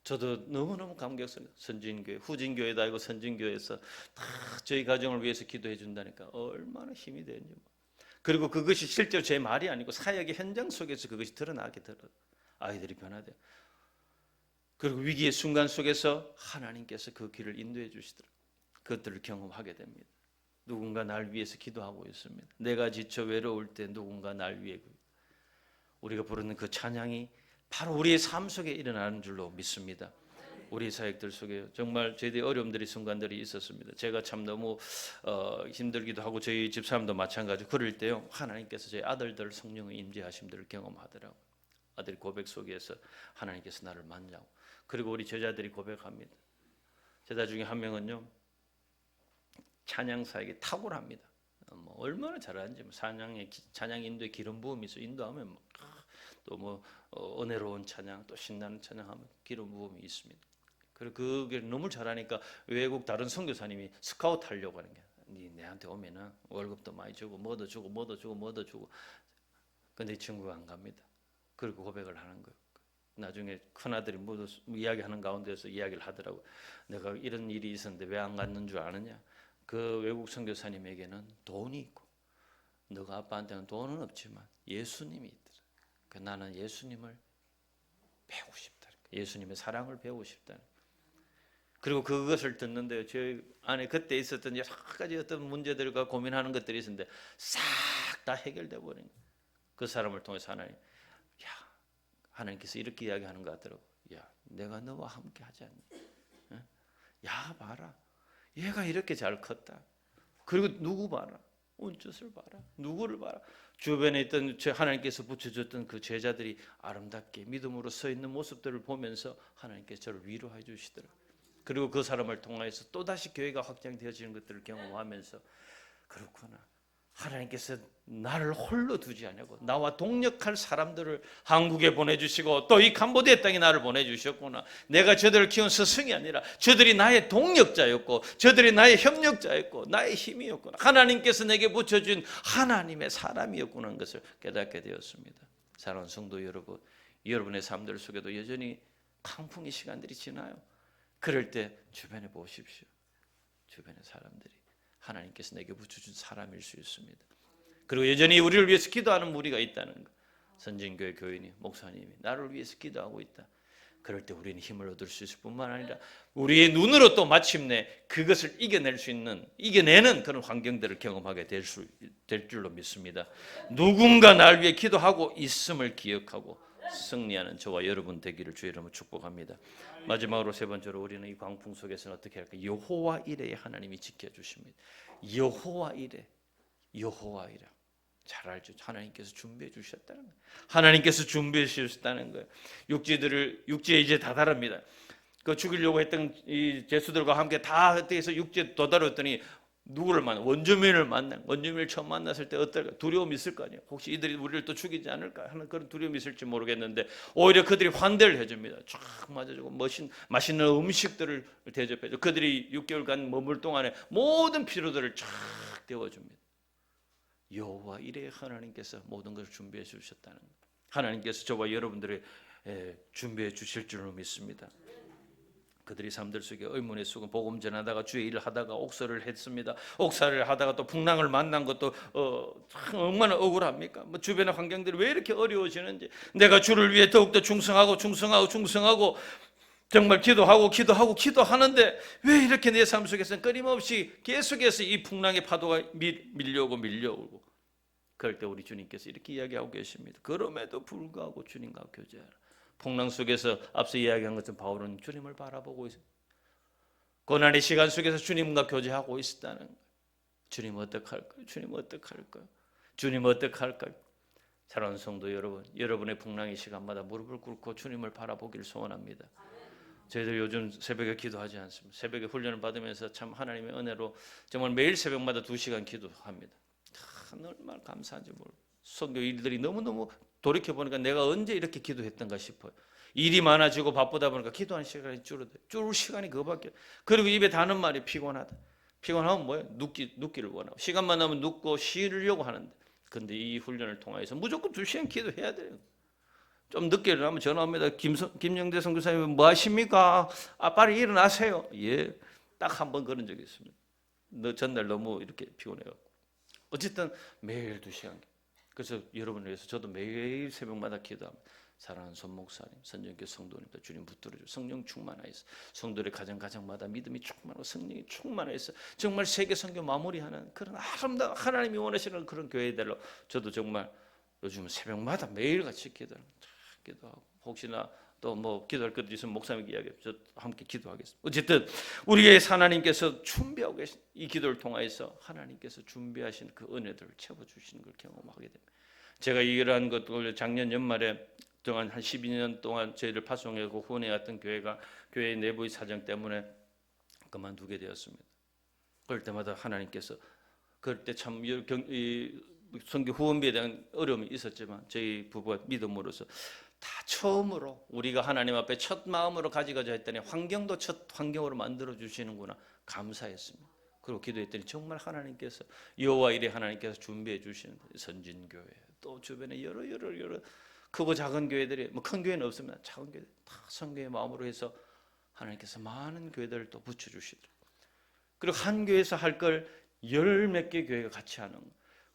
저도 너무너무 감격스러워요. 선진교회, 후진교회도 아니고 선진교회에서 다 저희 가정을 위해서 기도해 준다니까 얼마나 힘이 되는지. 그리고 그것이 실제로 제 말이 아니고 사역의 현장 속에서 그것이 드러나게 들어요. 아이들이 변화돼요. 그리고 위기의 순간 속에서 하나님께서 그 길을 인도해 주시더라고요. 그것들을 경험하게 됩니다. 누군가 날 위해서 기도하고 있습니다. 내가 지쳐 외로울 때 누군가 날 위해, 우리가 부르는 그 찬양이 바로 우리의 삶 속에 일어나는 줄로 믿습니다. 우리 사역들 속에 정말 저희들이 어려움들이 순간들이 있었습니다. 제가 참 너무 힘들기도 하고 저희 집사람도 마찬가지고 그럴 때요, 하나님께서 저희 아들들 성령의 임재하심들을 경험하더라고요. 아들 고백 속에서 하나님께서 나를 만나고, 그리고 우리 제자들이 고백합니다. 제자 중에 한 명은요, 찬양 사역에 탁월합니다. 뭐 얼마나 잘하는지, 찬양 인도에 기름 부음이 있어. 인도하면 또 은혜로운 찬양, 또 신나는 찬양하면 기름 부음이 있습니다. 그리고 그게 너무 잘하니까 외국 다른 선교사님이 스카우트 하려고 하는 게, 내한테 오면은 월급도 많이 주고 뭐도 주고. 근데 이 친구가 안 갑니다. 그리고 고백을 하는 거예요. 나중에 큰아들이 모두 이야기하는 가운데서 이야기를 하더라고요. 내가 이런 일이 있었는데 왜 안 갔는 줄 아느냐? 그 외국 선교사님에게는 돈이 있고 너가 아빠한테는 돈은 없지만 예수님이 있더라. 나는 예수님을 배우고 싶다. 예수님의 사랑을 배우고 싶다는. 그리고 그것을 듣는데 저 안에 그때 있었던 여러 가지 어떤 문제들과 고민하는 것들이 있었는데 싹 다 해결돼 버린 그 사람을 통해서 하나님께서 이렇게 이야기하는 것 같더라고. 야, 내가 너와 함께 하지 않니? 야, 봐라. 얘가 이렇게 잘 컸다. 그리고 누구 봐라. 온뜻을 봐라. 누구를 봐라. 주변에 있던 하나님께서 붙여줬던 그 제자들이 아름답게 믿음으로 서 있는 모습들을 보면서 하나님께서 저를 위로해 주시더라고요. 그리고 그 사람을 통해서 또다시 교회가 확장되어지는 것들을 경험하면서 그렇구나. 하나님께서 나를 홀로 두지 않고 나와 동역할 사람들을 한국에 보내주시고 또 이 캄보디아 땅에 나를 보내주셨구나. 내가 저들을 키운 스승이 아니라 저들이 나의 동역자였고 저들이 나의 협력자였고 나의 힘이었구나. 하나님께서 내게 붙여준 하나님의 사람이었구나 하는 것을 깨닫게 되었습니다. 사랑하는 성도 여러분, 여러분의 삶들 속에도 여전히 강풍의 시간들이 지나요. 그럴 때 주변에 보십시오. 주변의 사람들이 하나님께서 내게 붙여준 사람일 수 있습니다. 그리고 여전히 우리를 위해서 기도하는 무리가 있다는 것. 선진교회 교인이 목사님이 나를 위해서 기도하고 있다. 그럴 때 우리는 힘을 얻을 수 있을 뿐만 아니라 우리의 눈으로 또 마침내 그것을 이겨내는 그런 환경들을 경험하게 될 줄로 믿습니다. 누군가 날 위해 기도하고 있음을 기억하고 승리하는 저와 여러분 되기를 주의 이름으로 축복합니다. 마지막으로 세 번째로 우리는 이 광풍 속에서는 어떻게 할까요? 여호와 이레에 하나님이 지켜주십니다. 여호와 이레. 잘 알죠. 하나님께서 준비해 주셨다는 거예요. 하나님께서 준비해 주셨다는 거예요. 육지에 이제 다다릅니다. 그 죽이려고 했던 이 제수들과 함께 다 해서 육지에 도달했더니 누구를 만나? 원주민을 처음 만났을 때 어떨까? 두려움이 있을 거 아니에요. 혹시 이들이 우리를 또 죽이지 않을까 하는 그런 두려움이 있을지 모르겠는데 오히려 그들이 환대를 해줍니다. 쫙 맞아주고 맛있는 음식들을 대접해줘. 그들이 6개월간 머물 동안에 모든 피로들을 쫙 데워줍니다. 여호와 이레 하나님께서 모든 것을 준비해 주셨다는 것. 하나님께서 저와 여러분들의 준비해 주실 줄로 믿습니다. 그들이 삶들 속에 의문의 속에 복음 전하다가 주의 일을 하다가 옥살을 했습니다. 옥살을 하다가 또 풍랑을 만난 것도 얼마나 억울합니까? 뭐 주변의 환경들이 왜 이렇게 어려워지는지, 내가 주를 위해 더욱더 충성하고 정말 기도하는데 왜 이렇게 내 삶 속에서는 끊임없이 계속해서 이 풍랑의 파도가 밀려오고 그럴 때 우리 주님께서 이렇게 이야기하고 계십니다. 그럼에도 불구하고 주님과 교제하라. 풍랑 속에서 앞서 이야기한 것처럼 바울은 주님을 바라보고 있어요. 고난의 시간 속에서 주님과 교제하고 있었다는 거예요. 주님 어떡할까요? 주님 어떡할까요? 사랑하는 성도 여러분, 여러분의 풍랑의 시간마다 무릎을 꿇고 주님을 바라보기를 소원합니다. 저희들 요즘 새벽에 기도하지 않습니다. 새벽에 훈련을 받으면서 참 하나님의 은혜로 정말 매일 새벽마다 2시간 기도합니다. 얼마나 감사한지 모르고 선교 일들이 너무너무 돌이켜보니까 내가 언제 이렇게 기도했던가 싶어요. 일이 많아지고 바쁘다 보니까 기도하는 시간이 줄 시간이 그거밖에. 그리고 입에 닿는 말이 피곤하다. 피곤하면 뭐예요? 눕기를 원하고 시간만 나면 눕고 쉬려고 하는데, 근데 이 훈련을 통해서 무조건 2시간 기도해야 돼요. 좀 늦게 일어나면 전화 옵니다. 김영대 선교사님 뭐 하십니까? 빨리 일어나세요. 예, 딱 한 번 그런 적이 있습니다. 전날 너무 이렇게 피곤해갖고. 어쨌든 매일 2시간. 그래서 여러분을 위해서 저도 매일 새벽마다 기도합니다. 사랑하는 손 목사님, 선정교 성도님들 주님 붙들어줘. 성령 충만하여서 성도의 가정마다 믿음이 충만하고 성령이 충만하여서 정말 세계 선교 마무리하는 그런 아름다운 하나님이 원하시는 그런 교회들로 저도 정말 요즘 새벽마다 매일같이 기도하고 혹시나 또 뭐 기도할 것도 있으면 목사님께 이야기해요. 저 함께 기도하겠습니다. 어쨌든 우리의 하나님께서 준비하고 계신 이 기도를 통해서 하나님께서 준비하신 그 은혜들을 채워주시는 걸 경험하게 됩니다. 제가 이러한 것을 작년 연말에 동안 한 12년 동안 저희를 파송하고 후원해왔던 교회가 교회 내부의 사정 때문에 그만두게 되었습니다. 그럴 때마다 하나님께서 그럴 때 참 선교 후원비에 대한 어려움이 있었지만 저희 부부가 믿음으로써 다 처음으로 우리가 하나님 앞에 첫 마음으로 가지고자 했더니 환경도 첫 환경으로 만들어 주시는구나 감사했습니다. 그리고 기도했더니 정말 하나님께서 여호와 이레 하나님께서 준비해 주시는 선진교회 또 주변에 여러 크고 작은 교회들이 뭐 큰 교회는 없습니다. 작은 교회 다 선교의 마음으로 해서 하나님께서 많은 교회들을 또 붙여주시더라고요. 그리고 한 교회에서 할 걸 10몇 개 교회가 같이 하는 거.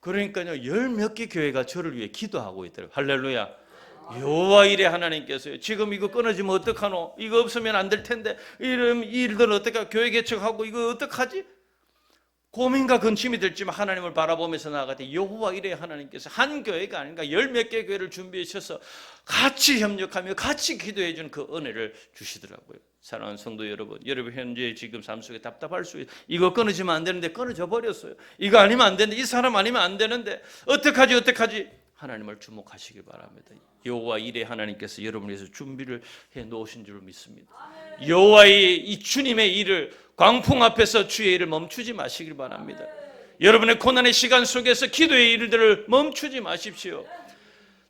그러니까요 10몇 개 교회가 저를 위해 기도하고 있더라고요. 할렐루야. 여호와 이레 하나님께서요. 지금 이거 끊어지면 어떡하노? 이거 없으면 안 될 텐데 이런 일들 어떡하? 교회 개척하고 이거 어떡하지? 고민과 근심이 들지만 하나님을 바라보면서 나아갈 때 여호와 이레 하나님께서 한 교회가 아닌가 10몇 개 교회를 준비해 주셔서 같이 협력하며 같이 기도해 주는 그 은혜를 주시더라고요. 사랑하는 성도 여러분, 여러분 현재 지금 삶 속에 답답할 수 있어요. 이거 끊어지면 안 되는데 끊어져 버렸어요. 이거 아니면 안 되는데 이 사람 아니면 안 되는데 어떡하지? 하나님을 주목하시길 바랍니다. 여호와 이레 하나님께서 여러분을 위해서 준비를 해 놓으신 줄 믿습니다. 여호와의 이 주님의 일을 광풍 앞에서 주의 일을 멈추지 마시길 바랍니다. 여러분의 고난의 시간 속에서 기도의 일들을 멈추지 마십시오.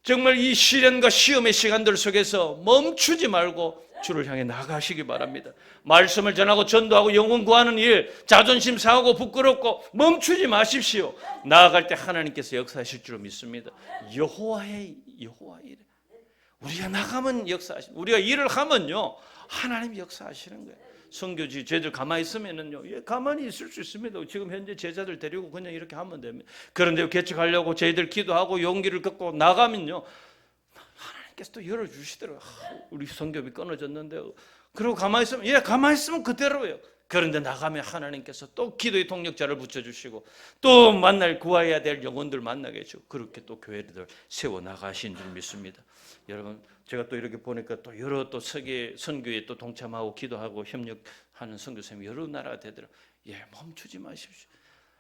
정말 이 시련과 시험의 시간들 속에서 멈추지 말고 주를 향해 나가시기 바랍니다. 말씀을 전하고 전도하고 영혼 구하는 일, 자존심 상하고 부끄럽고 멈추지 마십시오. 나아갈 때 하나님께서 역사하실 줄 믿습니다. 여호와 일. 우리가 나가면 역사하시는, 우리가 일을 하면요 하나님이 역사하시는 거예요. 선교지 저희들 가만히 있으면은요, 예, 가만히 있을 수 있습니다. 지금 현재 제자들 데리고 그냥 이렇게 하면 됩니다. 그런데 개척하려고 저희들 기도하고 용기를 갖고 나가면요, 하나님께서 또 열어주시더라고요. 우리 선교비 끊어졌는데, 그리고 가만히 있으면, 예, 가만히 있으면 그대로예요. 그런데 나가면 하나님께서 또 기도의 동력자를 붙여주시고 또 만날 구해야 될 영혼들 만나게 해주고 그렇게 또 교회들 세워 나가신 줄 믿습니다. 여러분, 제가 또 이렇게 보니까 또 여러 또 세계 선교에 또 동참하고 기도하고 협력하는 선교사님이 여러 나라가 되더라고요. 예, 멈추지 마십시오.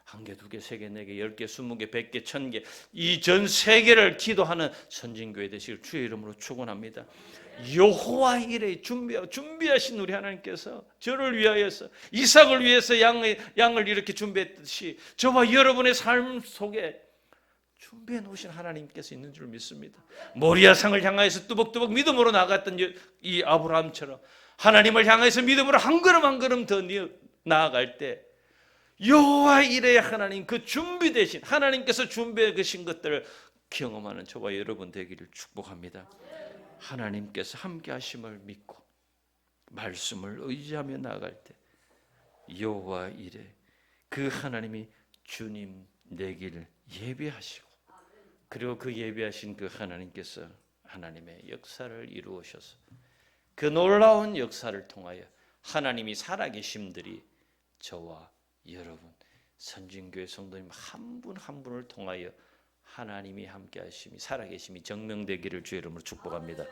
1개, 2개, 3개, 4개, 10개, 20개, 100개, 1000개 이 전 세계를 기도하는 선진교회 되시길 주의 이름으로 축원합니다. 여호와 일에 준비하신 우리 하나님께서 저를 위하여서 이삭을 위해서 양을 이렇게 준비했듯이 저와 여러분의 삶 속에 준비해 놓으신 하나님께서 있는 줄 믿습니다. 모리아상을 향하여서 뚜벅뚜벅 믿음으로 나갔던 이 아브라함처럼 하나님을 향해서 믿음으로 한 걸음 한 걸음 더 나아갈 때 여호와 이레 하나님 그 준비되신 하나님께서 준비해 계신 것들을 경험하는 저와 여러분 되기를 축복합니다. 하나님께서 함께 하심을 믿고 말씀을 의지하며 나아갈 때 여호와 이레 그 하나님이 주님 되기를 예비하시고 그리고 그 예비하신 그 하나님께서 하나님의 역사를 이루어셔서 그 놀라운 역사를 통하여 하나님이 살아계심들이 저와 여러분 선진교회 성도님 한 분 한 분을 통하여 하나님이 함께 하심이 살아계심이 증명되기를 주의 이름으로 축복합니다.